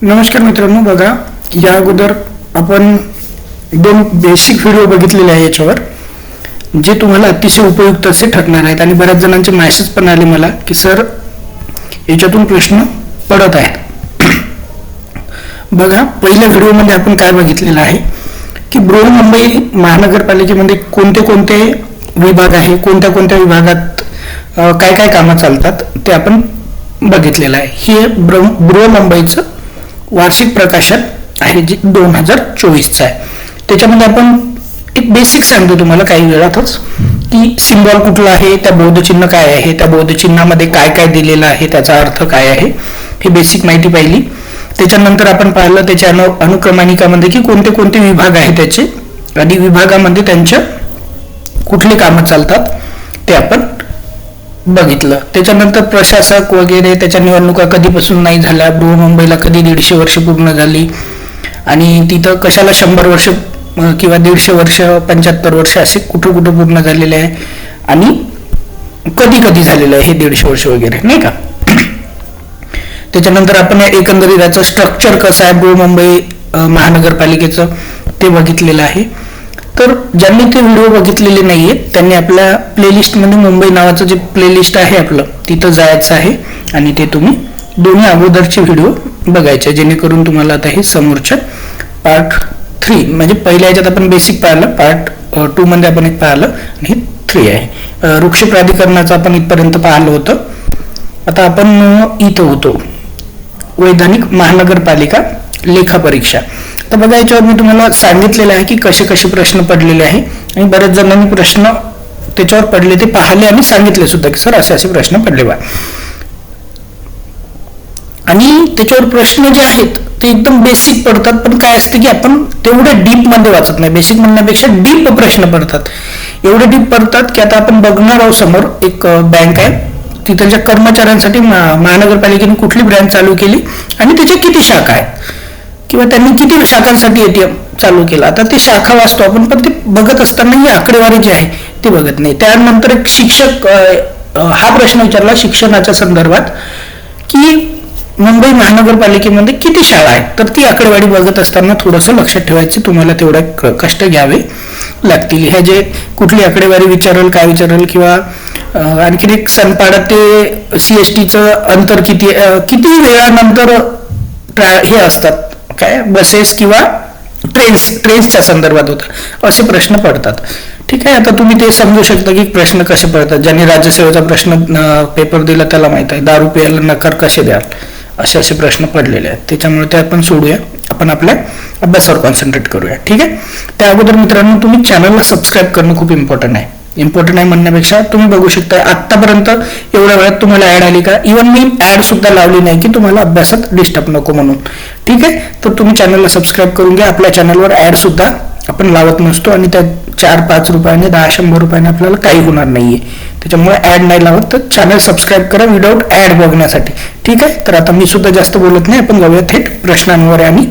नमस्कार मित्रांनो, बघा या अगोदर आपण दोन बेसिक व्हिडिओ बघितलेले आहे याच्यावर, जे तुम्हाला अतिशय उपयुक्त असे ठरणार आहेत. आणि बऱ्याच जणांचे मेसेज पण आले मला की सर याच्यातून प्रश्न पडत आहेत. बघा, पहिल्या व्हिडिओमध्ये आपण काय बघितलेलं आहे की बृहन्मुंबई महानगरपालिकेमध्ये कोणते कोणते विभाग आहे, कोणत्या कोणत्या विभागात काय काय कामं चालतात ते आपण बघितलेलं आहे. हे बृहन्मुंबईचं वार्षिक प्रकाशन आहे जे 2024चं आहे. त्याच्यामध्ये आपण एक बेसिक सांगतो तुम्हाला काही वेळातच की सिम्बॉल कुठला आहे, त्या बौद्धचिन्ह काय आहे, त्या बौद्धचिन्हामध्ये काय काय दिलेलं आहे, त्याचा अर्थ काय आहे, हे बेसिक माहिती पाहिली. त्याच्यानंतर आपण पाहिलं त्याच्या अनुक्रमानिकामध्ये की कोणते कोणते विभाग आहेत त्याचे आणि विभागामध्ये त्यांच्या कुठली कामं चालतात ते आपण बघितलं. त्याच्यानंतर प्रशासक वगैरे, त्याच्या निवडणुका कधीपासून नाही झाल्या, बृहन्मुंबईला कधी 150 वर्ष पूर्ण झाली आणि तिथं कशाला 100 वर्ष किंवा 150 वर्ष 75 वर्ष असे कुठं कुठं पूर्ण झालेले आहे आणि कधी कधी झालेलं आहे हे 150 वर्ष वगैरे, नाही का. त्याच्यानंतर आपण एकंदरीत याचं स्ट्रक्चर कसं आहे बृहन्मुंबई महानगरपालिकेचं ते बघितलेलं आहे. तर ज्यांनी ते व्हिडिओ बघितलेले नाहीये त्यांनी आपल्या प्लेलिस्टमध्ये मुंबई नावाचं जे प्लेलिस्ट आहे आपलं तिथं जायचं आहे आणि ते तुम्ही दोन्ही अगोदरचे व्हिडिओ बघायचे, जेणेकरून तुम्हाला आता हे समोरच्या पार्ट 3 म्हणजे पहिल्या ह्याच्यात आपण बेसिक पाहिलं, पार्ट 2 मध्ये आपण एक पाहिलं आणि हे 3 आहे. वृक्ष प्राधिकरणाचं आपण इथपर्यंत पाहिलं होतं. आता आपण इथं होतो वैधानिक महानगरपालिका लेखा परीक्षा. तर बघा, याच्यावर मी तुम्हाला सांगितलेलं आहे की कसे कसे प्रश्न पडलेले आहे आणि बऱ्याच जणांनी प्रश्न त्याच्यावर पडले ते पाहिले आणि सांगितले सुद्धा की सर असे असे प्रश्न पडले बा. आणि त्याच्यावर प्रश्न जे आहेत ते एकदम बेसिक पडतात, पण काय असते की आपण तेवढ्या डीप मध्ये वाचत नाही. बेसिक म्हणण्यापेक्षा डीप प्रश्न पडतात, एवढे डीप पडतात की आता आपण बघणार आहोत समोर एक बँक आहे, तिथल्या कर्मचाऱ्यांसाठी महानगरपालिकेने कुठली ब्रँच चालू केली आणि त्याच्या किती शाखा आहेत किंवा त्यांनी किती शाखांसाठी ATM चालू केलं. आता ते शाखा वाचतो आपण, पण ते बघत असताना ही आकडेवारी जी आहे ते बघत नाही. त्यानंतर एक शिक्षक हा प्रश्न विचारला शिक्षणाच्या संदर्भात की मुंबई महानगरपालिकेमध्ये किती शाळा आहेत, तर ती आकडेवारी बघत असताना थोडंसं लक्षात ठेवायचं, तुम्हाला तेवढे कष्ट घ्यावे लागतील. ह्या जे कुठली आकडेवारी विचारेल काय विचारेल किंवा आणखीन एक सनपाडा ते CSTचं अंतर किती वेळानंतर हे असतात काय बसेस किंवा ट्रेन्सच्या संदर्भात होतात असे प्रश्न पडतात. ठीक आहे, आता तुम्ही ते समजू शकता की प्रश्न कसे पडतात. ज्यांनी राज्यसेवेचा प्रश्न पेपर दिला त्याला माहित आहे, दारू प्यायला नकार कसे द्याल असे असे प्रश्न पडलेले आहेत. त्याच्यामुळे ते आपण सोडूया, आपण आपल्या अभ्यासावर कॉन्सन्ट्रेट करूया. ठीक आहे, त्या अगोदर मित्रांनो तुम्ही चॅनलला सबस्क्राईब करणं खूप इम्पॉर्टंट आहे. इम्पॉर्टंट आहे म्हणण्यापेक्षा तुम्ही बघू शकता आतापर्यंत एवढ्या वेळात तुम्हाला ऍड आली का. इव्हन मी ऍड सुद्धा लावली नाही की तुम्हाला अभ्यासात डिस्टर्ब नको म्हणून. ठीक आहे, तर तुम्ही चॅनलला सबस्क्राईब करून घ्या. आपल्या चॅनलवर ऍड सुद्धा आपण लावत नसतो आणि त्या 4-5 रुपयाने 10-100 रुपयाने आपल्याला काही होणार नाहीये. त्याच्यामुळे ऍड नाही लावत, तर चॅनल सबस्क्राईब करा विदाऊट ऍड बघण्यासाठी. ठीक आहे, तर आता मी सुद्धा जास्त बोलत नाही, आपण जाऊया थेट प्रश्नांवर आणि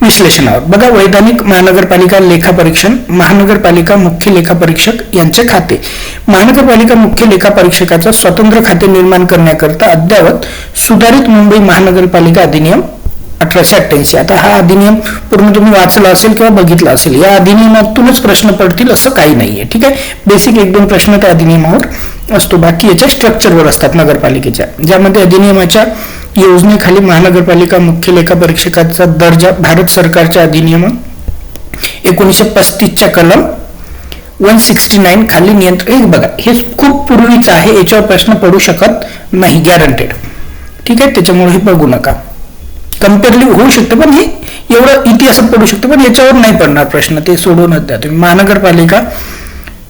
विश्लेषणावर. बघा, वैधानिक महानगरपालिका लेखापरीक्षण, महानगरपालिका मुख्य लेखापरीक्षक यांचे खाते. महानगरपालिका मुख्य लेखापरीक्षकाचं स्वतंत्र खाते निर्माण करण्याकरता अद्ययावत सुधारित मुंबई महानगरपालिका अधिनियम 1888. आता हा अधिनियम पूर्ण तुम्ही वाचला असेल किंवा बघितला असेल. या अधिनियमातूनच प्रश्न पडतील असं काही नाहीये. ठीक आहे, बेसिक 1-2 प्रश्न त्या अधिनियमावर असतो, बाकी याच्या स्ट्रक्चरवर असतात नगरपालिकेच्या, ज्यामध्ये अधिनियमाच्या योजनेखाली महानगरपालिका मुख्य लेखापरीक्षकाचा दर्जा भारत सरकारच्या अधिनियम 1935च्या कलम 169 खाली नियंत्रण. हे बघा, हे खूप पूर्वीचं आहे, याच्यावर प्रश्न पडू शकत नाही गॅरंटेड. ठीक आहे, त्याच्यामुळे हे बघू नका. कम्पेअरली होऊ शकतं पण हे एवढं इतिहासात पडू शकतं, पण याच्यावर नाही पडणार प्रश्न, ते सोडूनच द्या तुम्ही. महानगरपालिका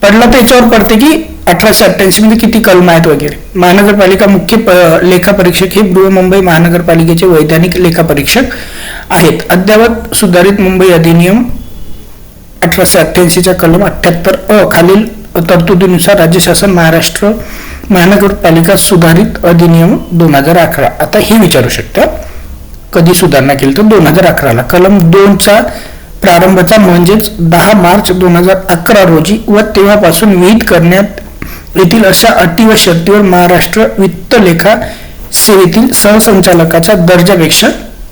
पडला तर याच्यावर पडते की 1888 मध्ये किती कलम आहेत वगैरे. महानगरपालिका मुख्य लेखापरीक्षक हे बृहन्मुंबई महानगरपालिकेचे वैधानिक लेखापरीक्षक आहेत. अद्ययावत सुधारित मुंबई अधिनियम 1888च्या कलम 78 खालील तरतुदीनुसार राज्य शासन महाराष्ट्र महानगरपालिका सुधारित अधिनियम 2011. आता हे विचारू शकता कधी सुधारणा केली, तर 2011ला कलम 2चा प्रारंभचा म्हणजेच 10 मार्च 2011 रोजी व तेव्हापासून विहित करण्यात येथील अशा अटी व शर्तीवर महाराष्ट्र वित्त लेखा सेवेतील सहसंचालकाच्या दर्जापेक्षा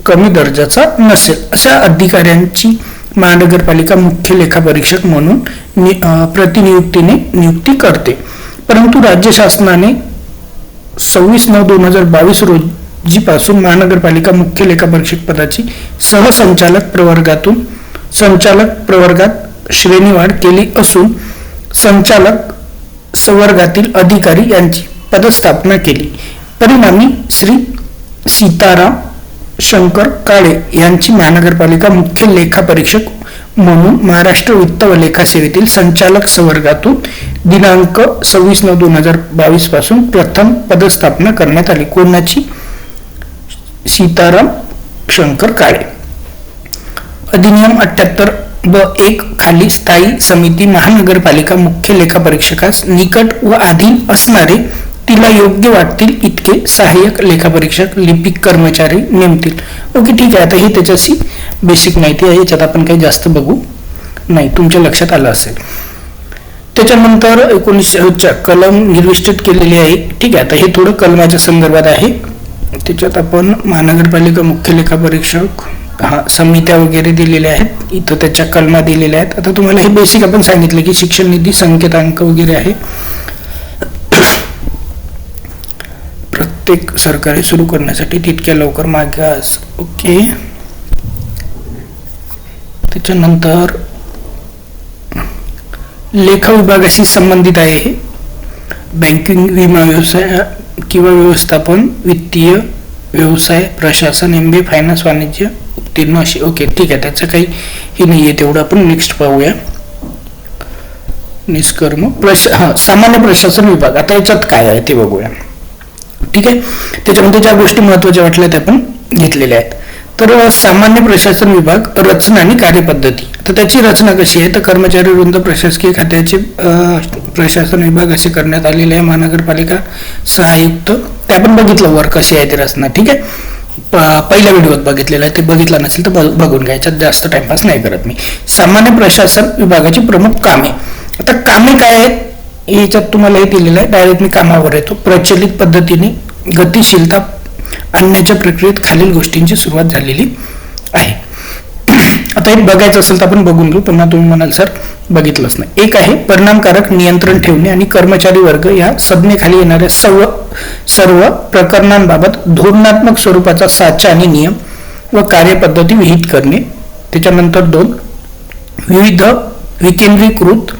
कमी दर्जाचा नसेल अशा अधिकाऱ्यांची महानगरपालिका मुख्य लेखापरीक्षक म्हणून प्रतिनियुक्तीने नियुक्ती करते. परंतु राज्य शासनाने 26/9/2022 रोजीपासून महानगरपालिका मुख्य लेखापरीक्षक पदाची संचालक प्रवर्गात श्रेणीवाढ केली असून संचालक संवर्गातील अधिकारी यांची पदस्थापना केली. परिणामी श्री सीताराम शंकर काळे यांची महानगरपालिका मुख्य लेखापरीक्षक म्हणून महाराष्ट्र वित्त व लेखा सेवेतील संचालक संवर्गातून दिनांक 26/9/2022 पासून प्रथम पदस्थापना करण्यात आली. कोणाची? सीताराम शंकर काळे. अधिनियम 78(ब)(1) खाली स्थायी समिती महानगरपालिका मुख्य लेखापरीक्षकास निकट व अधीन असणारे तिला योग्य वाटतील इतके सहाय्यक लेखापरीक्षक लिपिक कर्मचारी नेमतील. ओके, ठीक आहे. आता ही त्याच्याशी बेसिक माहिती आहे, याच्यात आपण काही जास्त बघू नाही, तुमच्या लक्षात आलं असेल. त्याच्यानंतर 19 कलम निर्दिष्ट केलेली आहे. ठीक आहे, आता हे थोडं कलमाच्या संदर्भात आहे. त्याच्यात आपण महानगरपालिका मुख्य लेखापरीक्षक समित्या वगैरे दिलेल्या आहेत, इथं त्याच्या कलमा दिलेल्या आहेत. आता तुम्हाला हे बेसिक आपण सांगितलं की शिक्षण निधी संकेतांक वगैरे आहे. प्रत्येक सरकारी सुरू करण्यासाठी तितक्या लवकर मागास. ओके, त्याच्यानंतर लेखा विभागाशी संबंधित आहे हे. बँकिंग, विमा व्यवसाय किंवा व्यवस्थापन, वित्तीय व्यवसाय, प्रशासन, MBA, फायनान्स, वाणिज्य उत्तीर्ण अशी. ओके, ठीक आहे, त्याचं काही हे नाही आहे, तेवढं आपण नेक्स्ट पाहूया. निष्कर्म सामान्य प्रशासन विभाग. आता याच्यात काय आहे ते बघूया. ठीक आहे, त्याच्यामध्ये ज्या गोष्टी महत्वाच्या वाटल्या त्या आपण घेतलेल्या आहेत. तर सामान्य प्रशासन विभाग रचना आणि कार्यपद्धती. तर त्याची रचना कशी आहे? तर कर्मचारी वृंद, प्रशासकीय खात्याचे प्रशासन विभाग असे करण्यात आलेले आहे. महानगरपालिका सहायुक्त ते आपण बघितलं वर कशी आहे ती रचना. ठीक आहे, पहिल्या व्हिडिओत बघितलेलं आहे, ते बघितलं नसेल तर बघून घ्यायच्यात, जास्त टाइमपास नाही करत मी. सामान्य प्रशासन विभागाची प्रमुख कामे. आता कामे काय आहेत याच्यात तुम्हाला हे दिलेलं आहे, डायरेक्ट मी कामावर येतो. प्रचलित पद्धतीने गतिशीलता आणण्याच्या प्रक्रियेत खालील गोष्टींची सुरुवात झालेली आहे. आता हे बघायचं असेल तर आपण बघून घेऊ, पुन्हा तुम्ही म्हणाल सर बघितलंच नाही. एक आहे परिणामकारक नियंत्रण ठेवणे आणि कर्मचारी वर्ग या संज्ञेखाली येणाऱ्या सर्व प्रकरणांबाबत धोरणात्मक स्वरूपाचा साचा आणि नियम व कार्यपद्धती विहित करणे. त्याच्यानंतर 2, विविध विकेंद्रीकृत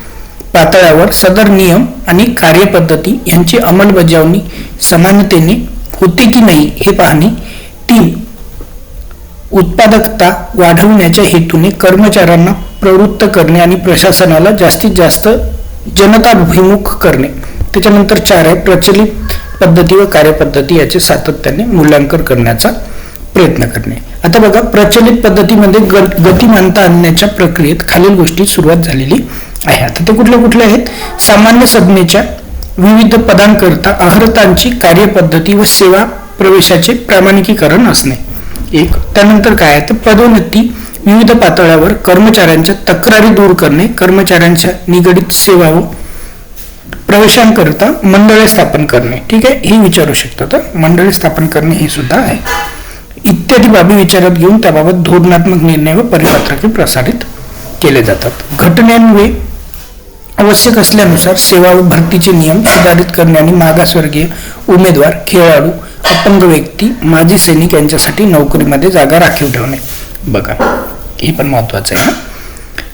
पातळ्यावर सदर नियम आणि कार्यपद्धती यांची अंमलबजावणी समानतेने होते की नाही हे पाहणे. 3, उत्पादकता वाढवण्याच्या हेतूने कर्मचाऱ्यांना प्रवृत्त करणे आणि प्रशासनाला जास्तीत जास्त जनताभिमुख करणे. त्याच्यानंतर 4 आहे प्रचलित पद्धती व कार्यपद्धती याचे सातत्याने मूल्यांकन करण्याचा प्रयत्न करणे. आता बघा, प्रचलित पद्धतीमध्ये गतिमानता आणण्याच्या प्रक्रियेत खालील गोष्टी सुरुवात झालेली आहे. आता ते कुठले आहेत? सामान्य संज्ञेच्या विविध पदांकरता अर्हतांची कार्यपद्धती व सेवा प्रवेशाचे प्रामाणिकीकरण असणे. 1. त्यानंतर काय आहे? तर पदोन्नती विविध पातळ्यावर कर्मचाऱ्यांच्या तक्रारी दूर करणे. कर्मचाऱ्यांच्या निगडित सेवा व प्रवेशांकरता मंडळे स्थापन करणे. ठीक आहे, हे विचारू शकतात. मंडळे स्थापन करणे हे सुद्धा आहे. इत्यादी बाबी विचारात घेऊन त्याबाबत धोरणात्मक निर्णय व परिपत्रके प्रसारित केले जातात. घटनेन्वये आवश्यक असल्यानुसार सेवा व भरतीचे नियम सुधारित करणे आणि मागासवर्गीय उमेदवार, खेळाडू, अपंग व्यक्ती, माजी सैनिक यांच्यासाठी नोकरीमध्ये जागा राखीव ठेवणे. बघा, हे पण महत्वाचं आहे.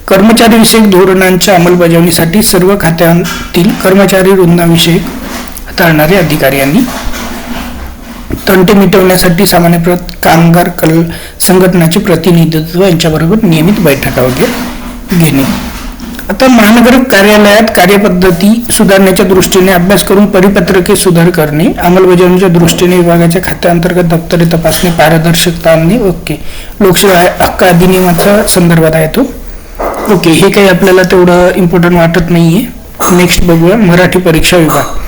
कर्मचारी विषयक धोरणांच्या अंमलबजावणीसाठी सर्व खात्यांतील कर्मचारी वृंदाविषयक हाताळणारे अधिकारी यांनी तंटे मिटवण्यासाठी सामान्य कामगार संघटनाचे प्रतिनिधित्व यांच्याबरोबर नियमित बैठका वगैरे घेणे. आता महानगर कार्यालयात कार्यपद्धती सुधारण्याच्या दृष्टीने अभ्यास करून परिपत्रके सुधार करणे. अंमलबजावणीच्या दृष्टीने विभागाच्या खात्याअंतर्गत दप्तरी तपासणी, पारदर्शकता आणणे. ओके, लोकसेवा हक्क अधिनियमाच्या संदर्भात आहे तो. ओके, हे काही आपल्याला तेवढं इम्पॉर्टंट वाटत नाहीये. नेक्स्ट बघूया मराठी परीक्षा विभाग.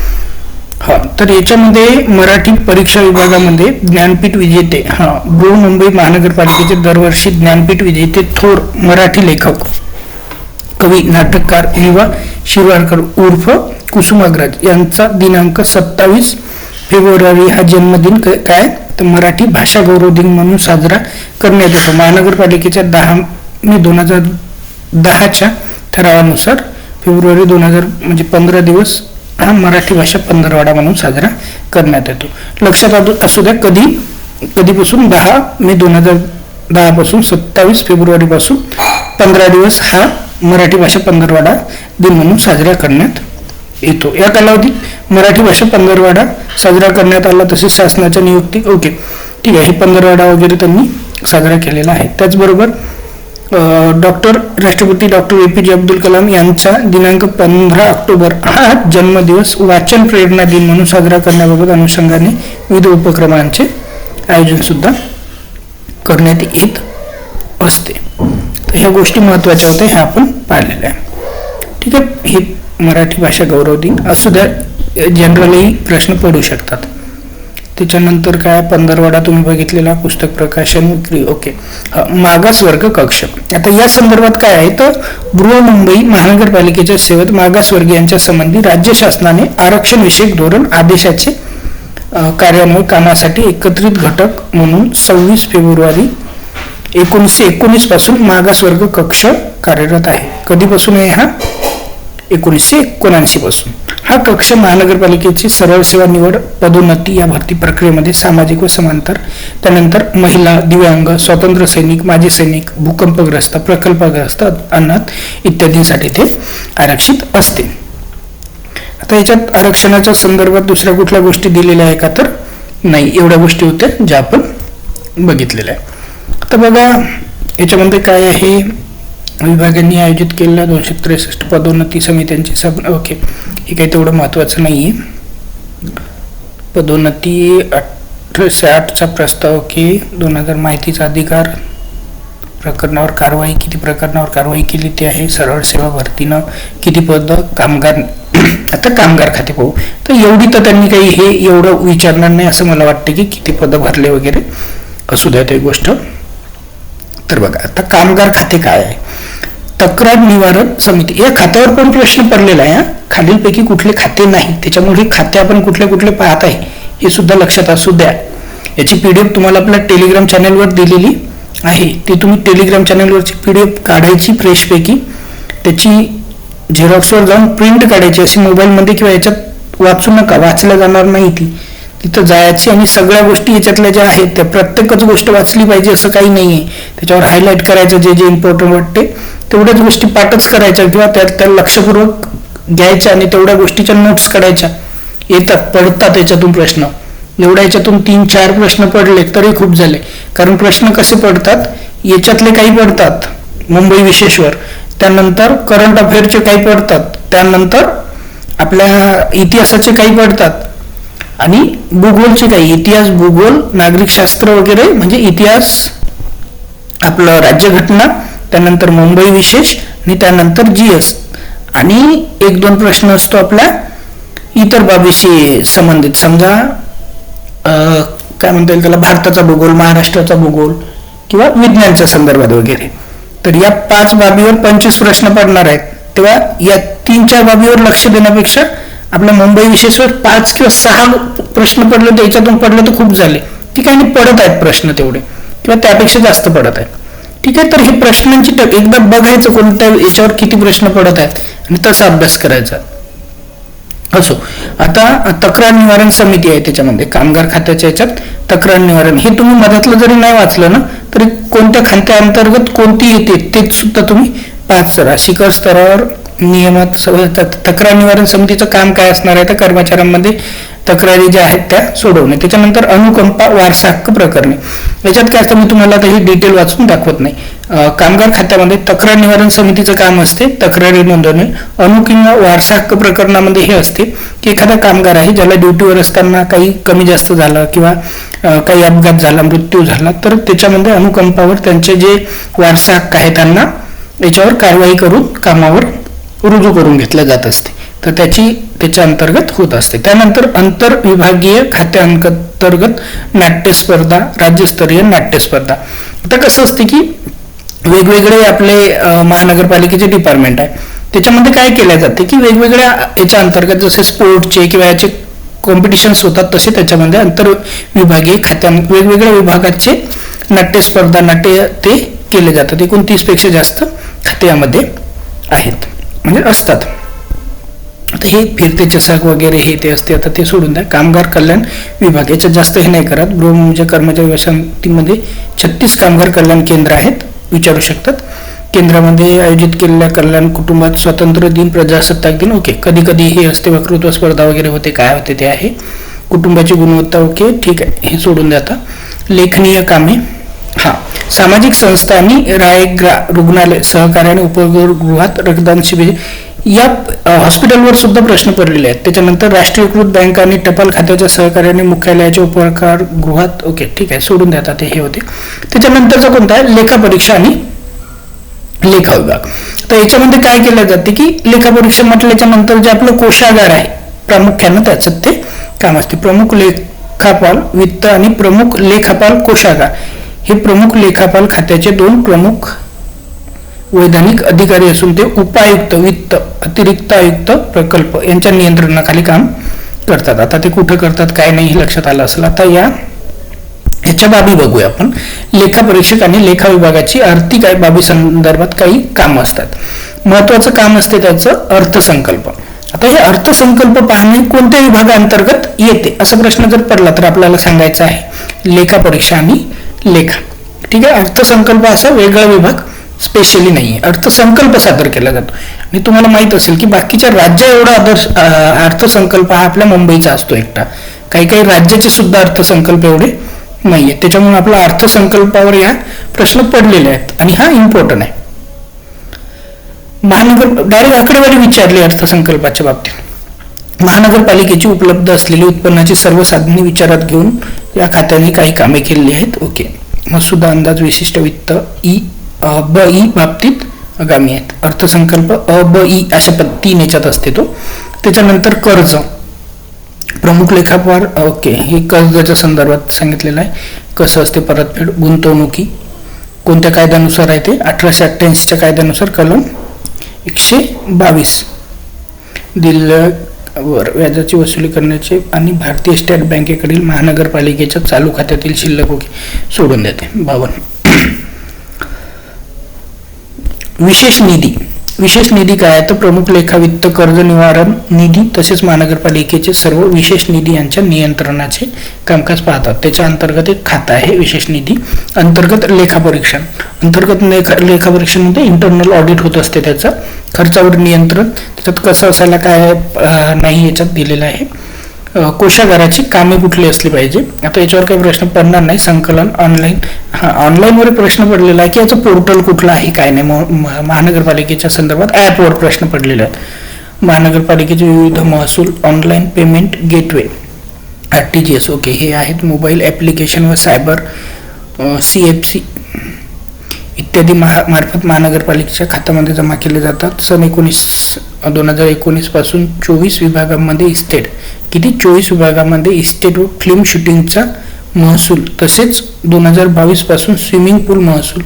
तर याच्यामध्ये मराठी परीक्षा विभागामध्ये ज्ञानपीठ विजेते बृहन्मुंबई महानगरपालिकेचे दरवर्षी ज्ञानपीठ विजेते थोर मराठी लेखक, कवी, नाटककार विवा शिरवाडकर उर्फ कुसुमाग्रज यांचा दिनांक 27 फेब्रुवारी हा जन्मदिन काय तर मराठी भाषा गौरव दिन म्हणून साजरा करण्यात येतो. महानगरपालिकेच्या 10 मे 2010च्या ठरावानुसार फेब्रुवारी 2000 म्हणजे 15 दिवस हा मराठी भाषा पंधरवडा म्हणून साजरा करण्यात येतो. लक्षात असू द्या, कधीपासून 10 मे 2010 पासून 27 फेब्रुवारी पासून 15 दिवस हा मराठी भाषा पंधरवडा दिन म्हणून साजरा करण्यात येतो. या कालावधीत मराठी भाषा पंधरवडा साजरा करण्यात आला. तसेच शासनाच्या नियुक्ती ओके ठीक आहे, हे पंधरवडा वगैरे त्यांनी साजरा केलेला आहे. त्याचबरोबर राष्ट्रपती डॉक्टर APJ अब्दुल कलाम यांचा दिनांक 15 ऑक्टोबर हा जन्मदिवस वाचन प्रेरणा दिन म्हणून साजरा करण्याबाबत अनुषंगाने विविध उपक्रमांचे आयोजन सुद्धा करण्यात येत असते. तर ह्या गोष्टी महत्वाच्या होत्या, ह्या आपण पाहिलेल्या आहे. ठीक आहे, हे मराठी भाषा गौरव दिन असू द्या, जनरलही प्रश्न पडू शकतात. त्याच्यानंतर काय, पंधरवडा तुम्ही बघितलेला, पुस्तक प्रकाशन विक्री ओके. मागासवर्ग कक्ष, आता या संदर्भात काय आहे तर बृहन्मुंबई महानगरपालिकेच्या सेवेत मागासवर्गीयांच्या संबंधी राज्य शासनाने आरक्षण विषयक धोरण आदेशाचे कार्यान्वयन कामासाठी एकत्रित घटक म्हणून 26 फेब्रुवारी 1919 पासून मागासवर्ग कक्ष कार्यरत आहे. कधीपासून आहे हा, 1979 पासून. हा कक्ष महानगरपालिकेची सरळ सेवा, निवड, पदोन्नती या भरती प्रक्रियेमध्ये सामाजिक व समांतर, त्यानंतर महिला, दिव्यांग, स्वातंत्र्य सैनिक, माजी सैनिक, भूकंपग्रस्त, प्रकल्पग्रस्त, अनाथ इत्यादींसाठी ते आरक्षित असते. आता याच्यात आरक्षणाच्या संदर्भात दुसऱ्या कुठल्या गोष्टी दिलेल्या आहे का तर नाही, एवढ्या गोष्टी होत्या ज्या आपण बघितलेल्या आहे. आता बघा याच्यामध्ये काय आहे, विभागांनी आयोजित केलेल्या 263 पदोन्नती समित्यांची सभा ओके, हे काही तेवढं महत्वाचं नाहीये. पदोन्नती 1808चा प्रस्ताव ओके. 2000 माहितीचा अधिकार प्रकरणावर कारवाई, किती प्रकरणावर कारवाई केली ते आहे. सरळ सेवा भरतीनं किती पद, कामगार आता कामगार खाते पाहू तर एवढी तर त्यांनी काही हे एवढं विचारणार नाही असं मला वाटतं की किती पद भरले वगैरे असू द्या ते गोष्ट. तर बघा आता कामगार खाते काय आहे, तक्रार निवारण समिती या खात्यावर पण प्रश्न पडलेला आहे. खालीलपैकी कुठले खाते नाही, त्याच्यामुळे खाते आपण कुठले कुठले पाहत आहे हे सुद्धा लक्षात असू द्या. याची PDF तुम्हाला आपल्या टेलिग्राम चॅनलवर दिलेली आहे, ती तुम्ही टेलिग्राम चॅनलवरची PDF काढायची फ्रेशपैकी, त्याची झेरॉक्सवर जाऊन प्रिंट काढायची. अशी मोबाईलमध्ये किंवा याच्यात वाचू नका, वाचल्या जाणार नाही ती, तिथं जायची आणि सगळ्या गोष्टी याच्यातल्या ज्या आहेत त्या प्रत्येकच गोष्ट वाचली पाहिजे असं काही नाहीये. त्याच्यावर हायलाईट करायचं, जे जे इम्पॉर्टंट वाटते तेवढ्याच गोष्टी पाठच करायच्या किंवा त्या लक्षपूर्वक घ्यायच्या आणि तेवढ्या गोष्टीच्या नोट्स काढायच्या. येतात, पडतात याच्यातून प्रश्न, एवढ्या याच्यातून 3-4 प्रश्न पडले तरी खूप झाले. कारण प्रश्न कसे पडतात, याच्यातले काही पडतात मुंबई विशेषवर, त्यानंतर करंट अफेअरचे काही पडतात, त्यानंतर आपल्या इतिहासाचे काही पडतात आणि भूगोलचे काही, इतिहास, भूगोल, नागरिकशास्त्र वगैरे म्हणजे इतिहास, आपलं राज्यघटना, त्यानंतर मुंबई विशेष आणि त्यानंतर GS आणि 1-2 प्रश्न असतो आपल्या इतर बाबीशी संबंधित. समजा काय म्हणता येईल त्याला, भारताचा भूगोल, महाराष्ट्राचा भूगोल किंवा विज्ञानच्या संदर्भात वगैरे. तर या 5 बाबीवर 25 प्रश्न पडणार आहेत. तेव्हा या 3-4 बाबीवर लक्ष देण्यापेक्षा आपल्या मुंबई विशेषवर 5 किंवा 6 प्रश्न पडले तर याच्यातून पडले तर खूप झाले. ठीक आहे, आणि पडत आहेत प्रश्न तेवढे किंवा त्यापेक्षा जास्त पडत आहेत. ठीक आहे, तर हे प्रश्नांची एकदा बघायचं कोणत्या याच्यावर किती प्रश्न पडत आहेत आणि तसा अभ्यास करायचा. असो, आता तक्रार निवारण समिती आहे, त्याच्यामध्ये कामगार खात्याच्या याच्यात तक्रार निवारण, हे तुम्ही मधातलं जरी नाही वाचलं ना तरी कोणत्या खात्याअंतर्गत कोणती येते ते सुद्धा तुम्ही पाच करा. शिखर स्तरावर नियमात तक्रार निवारण समितीचं काम काय असणार आहे तर कर्मचाऱ्यांमध्ये तक्रारी ज्या आहेत त्या सोडवणे. त्याच्यानंतर अनुकंपा वारसा हक्क प्रकरणे, याच्यात काय असतं मी तुम्हाला आता ही डिटेल वाचून दाखवत नाही. कामगार खात्यामध्ये तक्रार निवारण समितीचं काम असते तक्रारी नोंदवणे. अनु किंवा वारसा हक्क प्रकरणामध्ये हे असते की एखादा कामगार आहे ज्याला ड्युटीवर असताना काही कमी जास्त झालं किंवा काही अपघात झाला, मृत्यू झाला, तर त्याच्यामध्ये अनुकंपावर त्यांचे जे वारसा हक्क आहे त्यांना याच्यावर कारवाई करून कामावर रुजू करून घेतलं जात असते, तर त्याच्या अंतर्गत होत असते. त्यानंतर आंतर विभागीय खात्यांतर्गत नाट्य स्पर्धा, राज्यस्तरीय नाट्य स्पर्धा. आता कसं असते की वेगवेगळे आपले महानगरपालिकेचे डिपार्टमेंट आहे, त्याच्यामध्ये काय केलं जाते की वेगवेगळ्या याच्या अंतर्गत जसे स्पोर्टचे किंवा याचे कॉम्पिटिशन्स होतात तसे त्याच्यामध्ये आंतरविभागीय वेगवेगळ्या विभागाचे नाट्यस्पर्धा नाट्य ते केले जातात. एकूण 30 पेक्षा जास्त खाते यामध्ये आहेत म्हणजे असतात. आता हे फिरते चषक वगैरे हे ते असते, आता ते सोडून द्या. कामगार कल्याण विभाग याच्यात जास्त हे नाही करत. गृहमंत्री कर्मचारी विश्रांतीमध्ये 36 कामगार कल्याण केंद्र आहेत, विचारू शकतात. केंद्रामध्ये आयोजित केलेल्या कल्याण कुटुंबात स्वातंत्र्य दिन प्रजासत्ताक दिन ओके. कधी कधी हे असते वक्तृत्व स्पर्धा वगैरे होते, काय होते ते आहे. कुटुंबाची गुणवत्ता ओके ठीक आहे, हे सोडून द्या. आता लेखनीय कामे सामाजिक संस्था आणि रुग्णालय सहकार्याने उपगृहात रक्तदान शिबिर या हॉस्पिटलवर सुद्धा प्रश्न पडलेले आहेत. त्याच्यानंतर राष्ट्रीयकृत बँक आणि टपाल खात्याच्या सहकार्याने मुख्यालयाच्या उपकार गृहात ओके ठीक आहे, सोडून द्या. आता ते हे होते. त्याच्यानंतरचा कोणता आहे लेखा परीक्षा आणि लेखा विभाग. तर याच्यामध्ये काय केलं जाते की लेखा परीक्षा म्हटल्याच्या नंतर जे आपलं कोषागार आहे प्रामुख्यानं त्याचं ते काम असते. प्रमुख लेखापाल वित्त आणि प्रमुख लेखापाल कोषागार हे प्रमुख लेखापाल खात्याचे 2 प्रमुख वैधानिक अधिकारी असून ते उपायुक्त वित्त अतिरिक्त आयुक्त प्रकल्प यांच्या नियंत्रणाखाली काम करतात. आता ते कुठं करतात काय नाही हे लक्षात आलं असेल. आता ह्याच्या बाबी बघूया आपण. लेखा परीक्षक आणि लेखा विभागाची आर्थिक बाबी संदर्भात काही काम असतात. महत्वाचं काम असते त्याचं अर्थसंकल्प. आता हे अर्थसंकल्प पाहणे कोणत्या विभागाअंतर्गत येते असा प्रश्न जर पडला तर आपल्याला सांगायचं आहे लेखा परीक्षा आणि लेखा ठीक आहे. अर्थसंकल्प असा वेगळा विभाग स्पेशली नाहीये, अर्थसंकल्प सादर केला जातो. आणि तुम्हाला माहित असेल की बाकीच्या राज्य एवढा अर्थसंकल्प हा आपल्या मुंबईचा असतो एकटा. काही काही राज्याचे सुद्धा अर्थसंकल्प एवढे नाहीये. त्याच्यामुळे आपला अर्थसंकल्पावर या प्रश्न पडलेले आहेत आणि हा इम्पॉर्टंट आहे. डायरेक्ट आकडेवारी विचारली अर्थसंकल्पाच्या बाबतीत. महानगरपालिकेची उपलब्ध असलेली उत्पन्नाची सर्व साधने विचारात घेऊन या खात्याने काही कामे केलेली आहेत ओके. मसुदा अंदाज विशिष्ट वित्त ब ई बाबतीत आगामी आहेत. अर्थसंकल्प ब ई अशा 3 याच्यात असते तो. त्याच्यानंतर कर्ज प्रमुख लेखापाल ओके, हे कर्जाच्या संदर्भात सांगितलेलं आहे. कसं असते परतफेड. गुंतवणुकी कोणत्या कायद्यानुसार आहे ते 1888च्या कायद्यानुसार कलम 122 दिल्यावर व्याजाची वसुली करण्याचे आणि भारतीय स्टेट बँकेकडील महानगरपालिकेच्या चालू खात्यातील शिल्लक ओके सोडून देते. 52 विशेष निधी काय आहे तर प्रमुख लेखा वित्त कर्ज निवारण निधी तसेच महानगरपालिकेचे सर्व विशेष निधी यांच्या नियंत्रणाचे कामकाज पाहतात. त्याच्या अंतर्गत एक खातं आहे विशेष निधी. अंतर्गत लेखापरीक्षण लेखापरीक्षणामध्ये इंटरनल ऑडिट होत असते. त्याचं खर्चावर नियंत्रण त्याच्यात कसं असायला काय नाही याच्यात दिलेलं आहे. कोषागाराची कामे कुठली असली पाहिजे. आता याच्यावर काही प्रश्न पडणार नाही. संकलन ऑनलाईन ऑनलाईनवर प्रश्न पडलेला आहे की याचं पोर्टल कुठलं आहे काय नाही. महानगरपालिकेच्या संदर्भात ॲपवर प्रश्न पडलेले आहेत. महानगरपालिकेचे विविध महसूल online payment gateway RTGS okay हे आहेत. मोबाईल ॲप्लिकेशन व सायबर CFC इत्यादी मार्फत महानगरपालिकेच्या खात्यामध्ये जमा केले जातात. सन 2019 पासून 24 विभागांमध्ये इस्टेट 24 विभागामध्ये इस्टेट व फिल्म शूटिंगचा महसूल तसेच 2022 पासून स्विमिंग पूल महसूल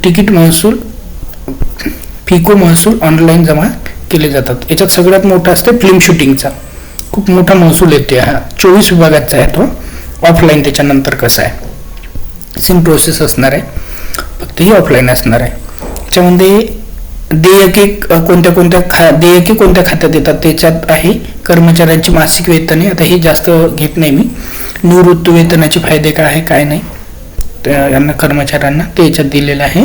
तिकीट महसूल फिको महसूल ऑनलाईन जमा केले जातात. याच्यात सगळ्यात मोठा असते फिल्म शूटिंगचा, खूप मोठा महसूल येते. हा 24 विभागाचा आहे तो. ऑफलाईन त्याच्यानंतर कसं आहे सेम प्रोसेस असणार आहे, फक्त ही ऑफलाईन असणार आहे. याच्यामध्ये देयके कोणत्या खात्यात येतात त्याच्यात आहे. कर्मचाऱ्यांची मासिक वेतने आता हे जास्त घेत नाही मी. निवृत्ती वेतनाचे फायदे काय आहे काय नाही यांना कर्मचाऱ्यांना ते याच्यात दिलेलं आहे.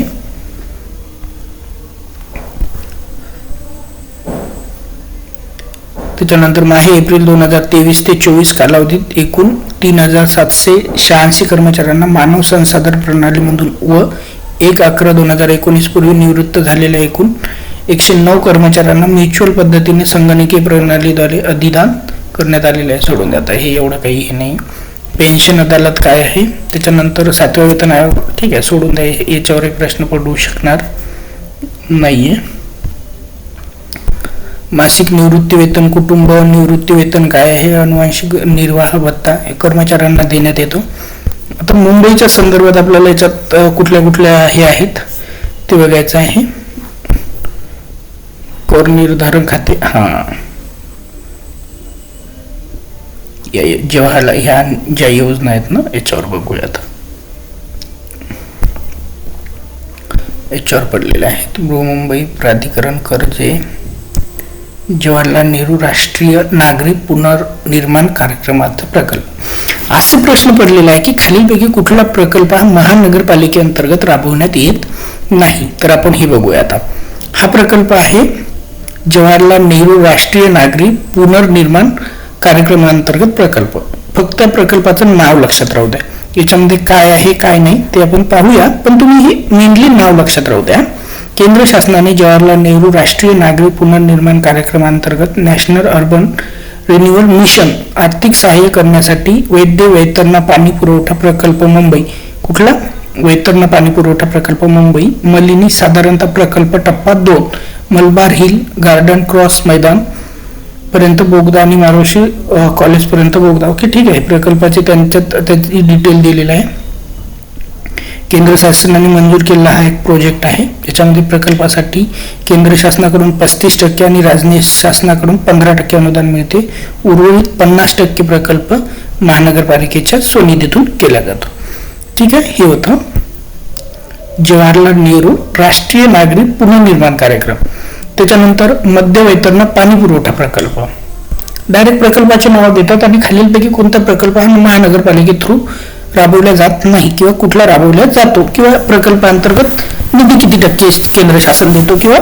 त्याच्यानंतर माहे एप्रिल 2023 ते 24 कालावधीत एकूण 3786 कर्मचाऱ्यांना मानव संसाधन प्रणालीमधून व 1/11/2019 पूर्वी निवृत्त झालेल्या एकूण 109 कर्मचाऱ्यांना म्युच्युअल पद्धतीने संगणकीय प्रणालीद्वारे अधिदान करण्यात आलेले आहे. सोडून जाता हे एवढं काही हे नाही. पेन्शन अदालत काय आहे. त्याच्यानंतर 7वा वेतन आयोग ठीक आहे, सोडून द्या. याच्यावर एक प्रश्न पडू शकणार नाहीये. मासिक निवृत्ती वेतन कुटुंब निवृत्ती वेतन काय आहे. अनुवांशिक निर्वाह भत्ता कर्मचाऱ्यांना देण्यात येतो. आता मुंबईच्या संदर्भात आपल्याला याच्यात कुठल्या हे आहेत ते बघायचं आहे. कर निर्धारण खाते जवाहरलाल ह्या ज्या योजना आहेत ना याच्यावर बघूयात. याच्यावर पडलेले आहेत. बृहमुंबई प्राधिकरण कर्जे, जवाहरलाल नेहरू राष्ट्रीय नागरी पुनर्निर्माण कार्यक्रमाचा प्रकल्प. असे प्रश्न पडलेला आहे की खालीलपैकी कुठला प्रकल्प हा महानगरपालिकेअंतर्गत राबवण्यात येत नाही. तर आपण हे बघूया आता. हा प्रकल्प आहे जवाहरलाल नेहरू राष्ट्रीय नागरी पुनर्निर्माण कार्यक्रमांतर्गत प्रकल्प. फक्त प्रकल्पाचं नाव लक्षात राहू द्या. याच्यामध्ये काय आहे काय नाही ते आपण पाहूया, पण तुम्ही हे मेनली नाव लक्षात राहू द्या. केंद्र शासनाने जवाहरलाल नेहरू राष्ट्रीय नागरी पुनर्निर्माण कार्यक्रमांतर्गत नॅशनल अर्बन रिन्युअल मिशन आर्थिक सहाय्य करण्यासाठी वैद्य वैतरणा पाणी पुरवठा प्रकल्प मुंबई. कुठला? वैतरणा पाणी पुरवठा प्रकल्प मुंबई. मलिनी साधारणतः प्रकल्प टप्पा 2 मलबार हिल गार्डन क्रॉस मैदान पर्यंत बोगदा आणि मारोशी कॉलेज पर्यंत बोगदा. ओके, ठीक आहे. प्रकल्पाची त्याची डिटेल दिलेला आहे. केंद्र शासनाने मंजूर केलेला हा एक प्रोजेक्ट आहे. याच्यामध्ये प्रकल्पासाठी केंद्र शासनाकडून 35% आणि राज्य शासनाकडून 15% अनुदान मिळते. उर्वरित 50% प्रकल्प महानगरपालिकेच्या स्वनिधीतून केला जातो. ठीक आहे, हे होतं जवाहरलाल नेहरू राष्ट्रीय नागरी पुनर्निर्माण कार्यक्रम. त्याच्यानंतर मध्य वैतरणा पाणी पुरवठा प्रकल्प. डायरेक्ट प्रकल्पाचे नाव देतात आणि खालीलपैकी कोणता प्रकल्प हा महानगरपालिके थ्रू राबवला जात नाही किंवा कुठला राबवला जातो किंवा प्रकल्पांतर्गत निधी किती टक्के केंद्र शासन देतो किंवा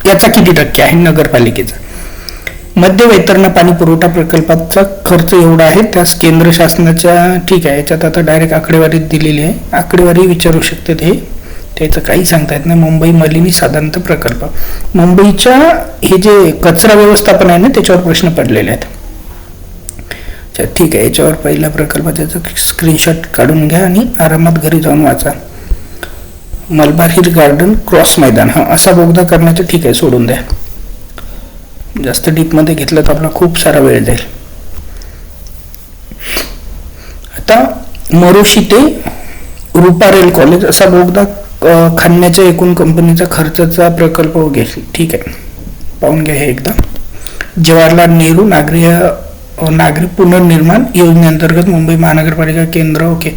याचा किती टक्के आहे नगरपालिकेचा. मध्य वैतरणा पाणी पुरवठा प्रकल्पाचा खर्च एवढा आहे, त्यास केंद्र शासनाच्या, ठीक आहे, याच्यात आता डायरेक्ट आकडेवारी दिलेली आहे. आकडेवारी विचारू शकते ते, त्याचं काही सांगता येत नाही. मुंबई मलिनी साधारणतः प्रकल्प. मुंबईच्या हे जे कचरा व्यवस्थापन आहे ना त्याच्यावर प्रश्न पडलेले आहेत. ठीक आहे, याच्यावर पहिला प्रकल्प त्याचा स्क्रीनशॉट काढून घ्या आणि आरामात घरी जाऊन वाचा. मलबार हिल गार्डन क्रॉस मैदान. हा असा बोगदा करण्याचं, ठीक आहे, सोडून द्या. जास्त डीप मध्ये घेतलं तर आपला खूप सारा वेळ जाईल. आता मोरोशी ते रुपारेल कॉलेज असा बोगदा खणण्याच्या एकूण कंपनीचा खर्चाचा प्रकल्प वगैरे. ठीक आहे, पाहून घ्या हे एकदा. जवाहरलाल नेहरू नागरी पुनर्निर्माण योजनेअंतर्गत मुंबई महानगरपालिका केंद्र. ओके,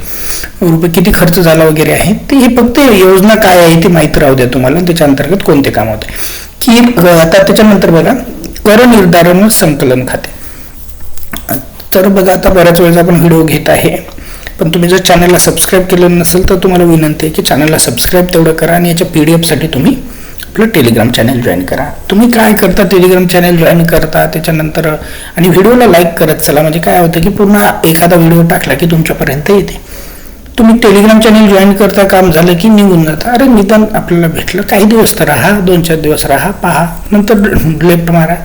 रुपये किती खर्च झाला वगैरे आहे ते. हे फक्त योजना काय आहे ते माहिती राहू द्या तुम्हाला, त्याच्या अंतर्गत कोणते काम होते की. आता त्याच्यानंतर बघा कर निर्धारण व संकलन खाते. तर बघा आता बऱ्याच वेळेस आपण व्हिडिओ घेत आहे, पण तुम्ही जर चॅनलला सबस्क्राईब केलं नसेल तर तुम्हाला विनंती आहे की चॅनलला सबस्क्राईब तेवढं करा आणि याच्या PDF साठी तुम्ही आपलं टेलिग्राम चॅनल जॉईन करा. तुम्ही काय करता, टेलिग्राम चॅनल जॉईन करता त्याच्यानंतर आणि व्हिडिओला लाईक करत चला. म्हणजे काय होतं की पूर्ण एखादा व्हिडिओ टाकला की तुमच्यापर्यंत येते. तुम्ही टेलिग्राम चॅनल जॉईन करता, काम झालं की निघून जाता. अरे निदान आपल्याला भेटलं, काही दिवस तर राहा, 2-4 दिवस राहा, पहा, नंतर लेफ्ट मारा.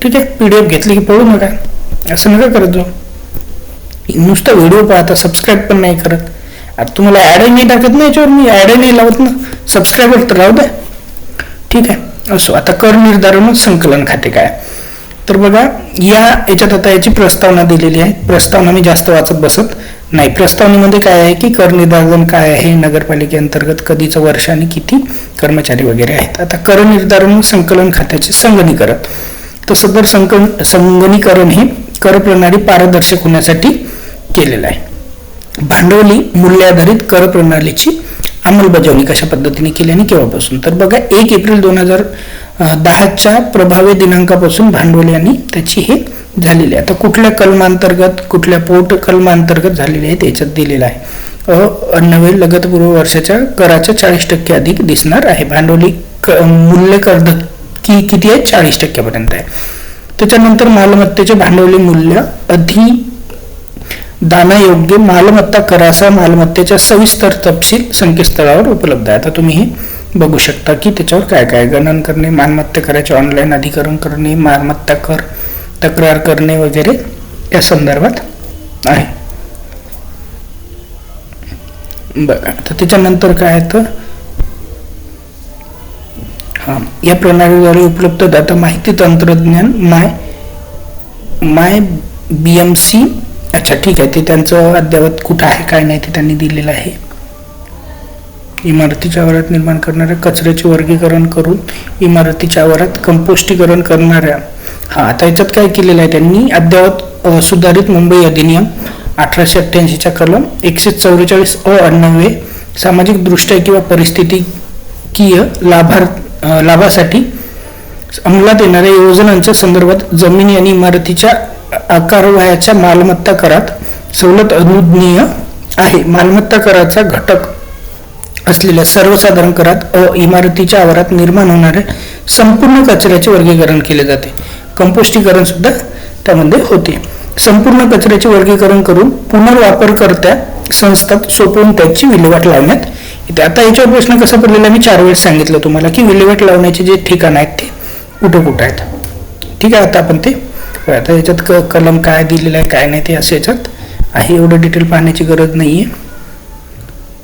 ठीक आहे, PDF घेतली की पळू नका, असं नका करत जाऊ. नुसतं व्हिडिओ पाहता, सबस्क्राईब पण नाही करत. आता तुम्हाला ॲडही नाही टाकत नाही याच्यावर, मी ॲडही नाही लावत ना, सबस्क्राईबर तर राहू द्या. ठीक आहे, असो. आता कर निर्धारण संकलन खाते काय. तर बघा याच्यात आता याची प्रस्तावना दिलेली आहे. प्रस्तावना मी जास्त वाचत बसत नाही. प्रस्तावनेमध्ये काय आहे की कर निर्धारण काय आहे, नगरपालिकेअंतर्गत कधीचं वर्ष आणि किती कर्मचारी वगैरे आहेत. आता कर निर्धारण संकलन खात्याचे संगणीकरण. तर सदर संगणीकरण हे कर प्रणाली पारदर्शक होण्यासाठी केलेलं आहे. भांडवली मूल्याधारित कर प्रणालीची अंमलबजावणी कशा पद्धतीने केली आणि केव्हापासून. तर बघा 1 एप्रिल 2010च्या प्रभावी दिनांकापासून भांडवली आणि त्याची हे झालेली आहे. आता कुठल्या कलमांतर्गत, कुठल्या पोट कलमांतर्गत झालेली आहे त्याच्यात दिलेलं आहे. नवे लगतपूर्व वर्षाच्या कराच्या 40% अधिक दिसणार आहे. भांडवली मूल्य कर किती आहे, 40% पर्यंत आहे. त्याच्यानंतर मालमत्तेचे भांडवली मूल्य दानायोग्य मालमत्ता करासह मालमत्तेच्या सविस्तर तपशील संकेतस्थळावर उपलब्ध आहे. आता तुम्ही हे बघू शकता की त्याच्यावर काय काय गणन करणे, मालमत्ता कराचे ऑनलाईन अधिकरण करणे, मालमत्ता कर तक्रार करणे वगैरे या संदर्भात आहे. बघा तर त्याच्यानंतर काय आहे तर या प्रणालीद्वारे उपलब्ध डाटा माहिती तंत्रज्ञान माय BMC. अच्छा, ठीक आहे, ते त्यांचं अद्ययावत कुठं आहे काय नाही ते त्यांनी दिलेलं आहे. इमारतीच्या आवारात निर्माण करणाऱ्या कचऱ्याचे वर्गीकरण करून इमारतीच्या आवारात कंपोस्टीकरण करणाऱ्या. आता याच्यात काय केलेलं आहे त्यांनी, अद्ययावत सुधारित मुंबई अधिनियम 1888च्या कलम 144 सामाजिक दृष्ट्या किंवा परिस्थितिकीय लाभासाठी अंमलात येणाऱ्या योजनांच्या संदर्भात जमिनी आणि इमारतीच्या आकारव्ययाच्या मालमत्ता करात सवलत अनुज्ञेय आहे. मालमत्ता कराचा घटक असलेल्या सर्वसाधारण करात इमारतीच्या आवारात निर्माण होणाऱ्या संपूर्ण कचऱ्याचे वर्गीकरण केले जाते. कंपोस्टीकरण सुद्धा त्यामध्ये होते. संपूर्ण कचऱ्याचे वर्गीकरण करून पुनर्वापरकर्त्या संस्थात सोपवून त्याची विल्हेवाट लावण्यात येते. आता याच्यावर प्रश्न कसा पडलेला मी 4 वेळेस सांगितलं तुम्हाला की विल्हेवाट लावण्याचे जे ठिकाण आहेत ते कुठं कुठं आहेत. ठीक आहे, आता आपण ते आता याच्यात कलम काय दिलेलं आहे काय नाही ते असं याच्यात आहे. एवढं डिटेल पाहण्याची गरज नाहीये.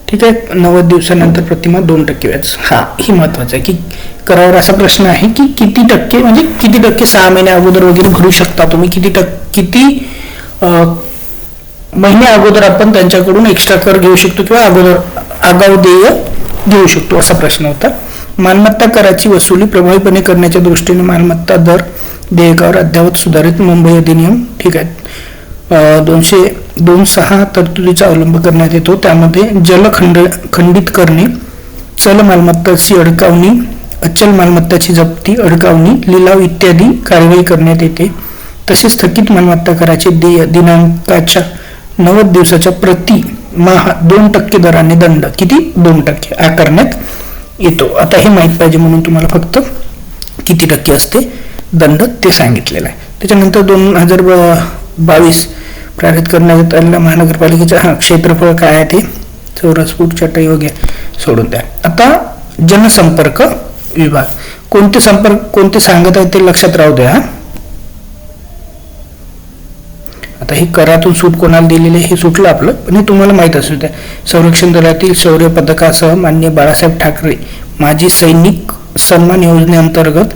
ठीक आहे, 90 दिवसानंतर प्रतिमा 2% व्याज. ही महत्वाचं आहे की करावर असा प्रश्न आहे की किती टक्के म्हणजे किती टक्के 6 महिने अगोदर वगैरे भरू शकता तुम्ही, किती महिने अगोदर आपण त्यांच्याकडून एक्स्ट्रा कर घेऊ शकतो किंवा आगाऊ देय घेऊ शकतो असा प्रश्न होता. मालमत्ता कराची वसुली प्रभावीपणे करण्याच्या दृष्टीने मालमत्ता दर देयकावर अद्ययावत सुधारित मुंबई अधिनियम ठीक आहे 206 तरतुदीचा अवलंब करण्यात येतो. त्यामध्ये खंडित करणे, चल मालमत्ताची अडकावणी, अचल मालमत्ताची जप्ती, अडकावणी, लिलाव इत्यादी कार्यवाही करण्यात येते. तसेच थकीत मालमत्ता कराचे दिनांकाच्या 90 दिवसाच्या प्रति माह 2% दराने दंड किती 2% आकारण्यात येतो. आता हे माहित पाहिजे म्हणून तुम्हाला फक्त किती टक्के असते दंड ते सांगितलेलं आहे. त्याच्यानंतर 2022 प्रारंभ करण्यात आलेल्या महानगरपालिकेच्या क्षेत्रफळ काय आहे ते चौरस फूट चटई वगैरे सोडून द्या. आता जनसंपर्क विभाग कोणते सांगत आहेत ते लक्षात राहू द्या. आता हे करातून सूट कोणाला दिलेले हे सुटलं आपलं, पण हे तुम्हाला माहित असू द्या. संरक्षण दलातील शौर्य पदकासह माननीय बाळासाहेब ठाकरे माजी सैनिक सन्मान योजनेअंतर्गत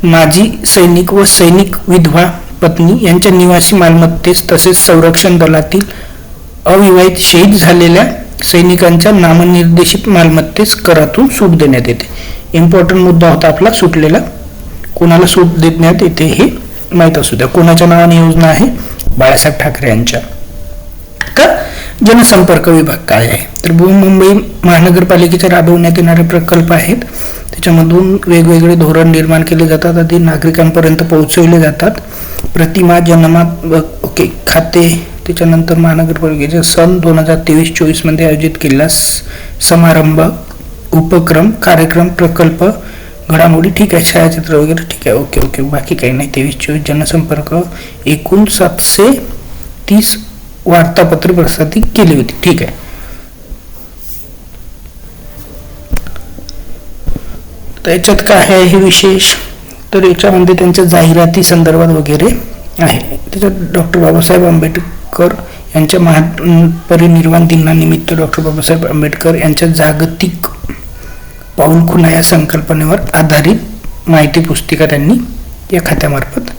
माजी सैनिक व सैनिक विधवा पत्नी यांच्या निवासी मालमत्तेस तसेच संरक्षण दलातील अविवाहित शहीद झालेल्या सैनिकांच्या नामनिर्देशित मालमत्तेस करातून सूट देण्यात येते. इम्पॉर्टंट मुद्दा होता आपला सुटलेला. कोणाला सूट देण्यात येते हे माहित असू द्या. कोणाच्या नावाने योजना आहे बाळासाहेब ठाकरे यांच्या. का जनसंपर्क विभाग काय आहे तर मुंबई महानगरपालिकेच्या राबवण्यात येणारे प्रकल्प आहेत. त्याच्यामधून वेगवेगळे धोरण निर्माण केले जातात, आधी नागरिकांपर्यंत पोहोचवले जातात. प्रतिमा जन्मात खाते, त्याच्यानंतर महानगरपालिकेच्या सन 2023-24 मध्ये आयोजित केलेला समारंभ, उपक्रम, कार्यक्रम, प्रकल्प, घडामोडी ठीक आहे, छायाचित्र वगैरे ठीक आहे. ओके बाकी काही नाही. 23-24 जनसंपर्क एकूण 730 वार्तापत्रे प्रसारित केली होती. ठीक आहे. तर याच्यात काय आहे हे विशेष तर याच्यामध्ये त्यांच्या जाहिराती संदर्भात वगैरे आहे. त्याच्यात डॉक्टर बाबासाहेब आंबेडकर यांच्या महापरिनिर्वाण दिनानिमित्त डॉक्टर बाबासाहेब आंबेडकर यांच्या जागतिक पाऊलखुणा या संकल्पनेवर आधारित माहिती पुस्तिका त्यांनी या खात्यामार्फत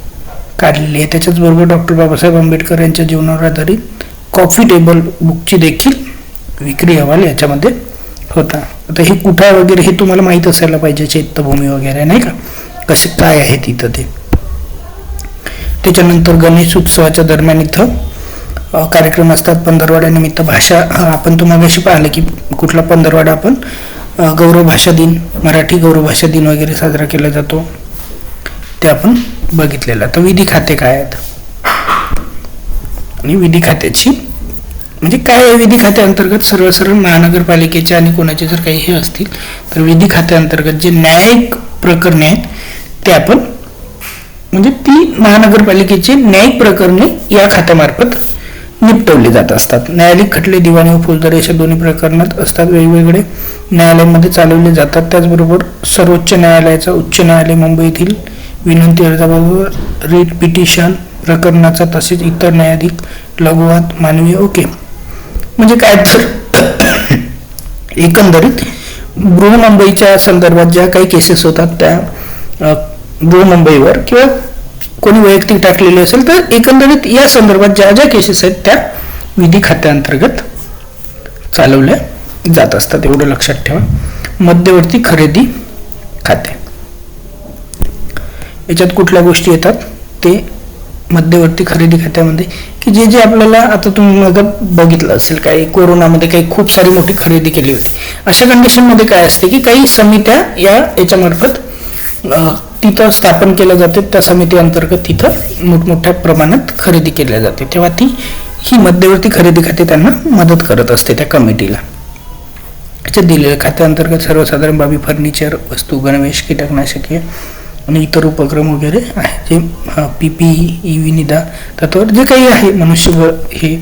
काढलेली आहे. त्याच्याच बरोबर डॉक्टर बाबासाहेब आंबेडकर यांच्या जीवनावर आधारित कॉफी टेबल बुकची देखील विक्री अहवाल याच्यामध्ये होता. आता हे कुठं वगैरे हे तुम्हाला माहित असायला पाहिजे, चैत्यभूमी वगैरे नाही का, कसे काय आहे तिथं ते. त्याच्यानंतर गणेश उत्सवाच्या दरम्यान इथं कार्यक्रम असतात. पंधरवड्यानिमित्त भाषा आपण तुम्हाला अशी पाहिलं की कुठला पंधरवडा आपण गौरव भाषा दिन, मराठी गौरव भाषा दिन वगैरे साजरा केला जातो ते आपण बघितलेलं. तर विधी खाते काय आहेत आणि विधी खात्याची म्हणजे काय आहे. विधी खात्याअंतर्गत सरळ महानगरपालिकेचे आणि कोणाचे जर काही हे असतील तर विधी खात्याअंतर्गत जे न्यायिक प्रकरणे आहेत ते आपण म्हणजे ती महानगरपालिकेची न्यायिक प्रकरणे या खात्यामार्फत निपटवली जात असतात. न्यायालयिक खटले, दिवाणी व फौजदारी अशा दोन्ही प्रकरणात असतात. वेगवेगळे न्यायालयामध्ये चालवले जातात. त्याचबरोबर सर्वोच्च न्यायालयाचा उच्च न्यायालय मुंबई येथील विनंती अर्जाबाबत रिट पिटिशन प्रकरणाचा तसेच इतर न्यायाधिक लघुवाद मानवी म्हणजे काय तर एकंदरीत बृहन्मुंबईच्या संदर्भात ज्या काही केसेस होतात त्या बृहन्मुंबईवर किंवा कोणी वैयक्तिक टाकलेले असेल तर एकंदरीत या संदर्भात ज्या ज्या केसेस आहेत त्या विधी खात्याअंतर्गत चालवल्या जात असतात. एवढं लक्षात ठेवा. मध्यवर्ती खरेदी खाते याच्यात कुठल्या गोष्टी येतात ते मध्यवर्ती खरेदी खात्यामध्ये की जे जे आपल्याला, आता तुम्ही मग बघितलं असेल काही कोरोनामध्ये काही खूप सारी मोठी खरेदी केली होती, अशा कंडिशनमध्ये काय असते की काही समित्या याच्यामार्फत तिथं स्थापन केल्या जाते, त्या समिती अंतर्गत तिथं मोठमोठ्या प्रमाणात खरेदी केल्या जाते, तेव्हा ही मध्यवर्ती खरेदी खाते त्यांना मदत करत असते त्या कमिटीला. याच्यात दिलेल्या खात्याअंतर्गत सर्वसाधारण बाबी, फर्निचर वस्तू, गणवेश, कीटकनाशके आणि इतर उपक्रम वगैरे आहे, जे PPE, विनिदा तत्वावर जे काही आहे मनुष्यबळ हे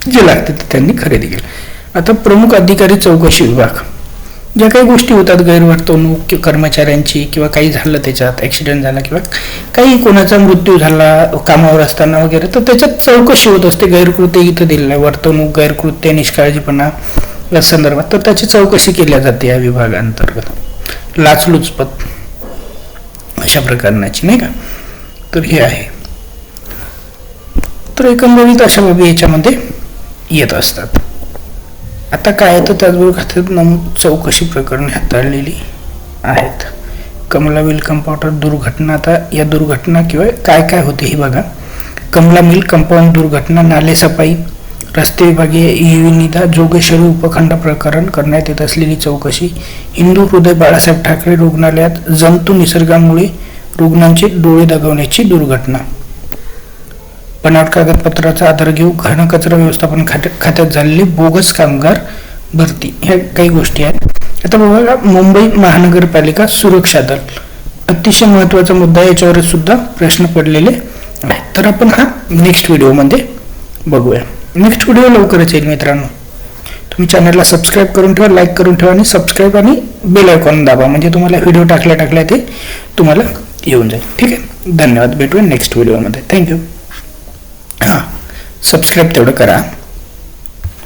जे लागते ते त्यांनी खरेदी केलं. आता प्रमुख अधिकारी चौकशी विभाग, ज्या काही गोष्टी होतात गैरवर्तवणूक किंवा कर्मचाऱ्यांची किंवा काही झालं त्याच्यात ॲक्सिडेंट झाला किंवा काही कोणाचा मृत्यू झाला कामावर असताना वगैरे, तर त्याच्यात चौकशी होत असते. गैरकृत्य इथं दिलेलं आहे, वर्तवणूक, गैरकृत्य, निष्काळजीपणा या संदर्भात, तर त्याची चौकशी केली जाते या विभागांतर्गत. लाचलुचपत अशा प्रकारची नाही का, तर हे आहे. तर एकंदरीत अशा बाबी याच्यामध्ये येत असतात. आता काय तर त्याचबरोबर खात्यात नमूद चौकशी प्रकरणे हाताळलेली आहेत. कमला मिल कंपाऊंड दुर्घटना, आता या दुर्घटना किंवा काय काय होते हे बघा. कमला मिल कंपाऊंड दुर्घटना, नाले सफाई, रस्ते विभागीय विनिदा, जोगेश्वरी उपखंड प्रकरण करण्यात येत असलेली चौकशी, हिंदू हृदय बाळासाहेब ठाकरे रुग्णालयात जंतू निसर्गामुळे रुग्णांचे डोळे दगावण्याची दुर्घटना, बनावट कागदपत्राचा आधार घेऊन घनकचरा व्यवस्थापन खात्यात झालेली बोगस कामगार भरती, ह्या काही गोष्टी आहेत. आता बघा, मुंबई महानगरपालिका सुरक्षा दल अतिशय महत्त्वाचा मुद्दा, याच्यावर सुद्धा प्रश्न पडलेले आहेत. तर आपण हा नेक्स्ट व्हिडिओमध्ये बघूया. नेक्स्ट व्हिडिओ लवकरच येईल मित्रांनो. तुम्ही चॅनलला सबस्क्राईब करून ठेवा, लाईक करून ठेवा आणि सबस्क्राईब आणि बेल आयकॉन दाबा, म्हणजे तुम्हाला व्हिडिओ टाकल्या ते तुम्हाला येऊन जाईल. ठीक आहे, धन्यवाद. भेटूया नेक्स्ट व्हिडिओमध्ये. थँक्यू. हां, सबस्क्राईब तेवढं करा.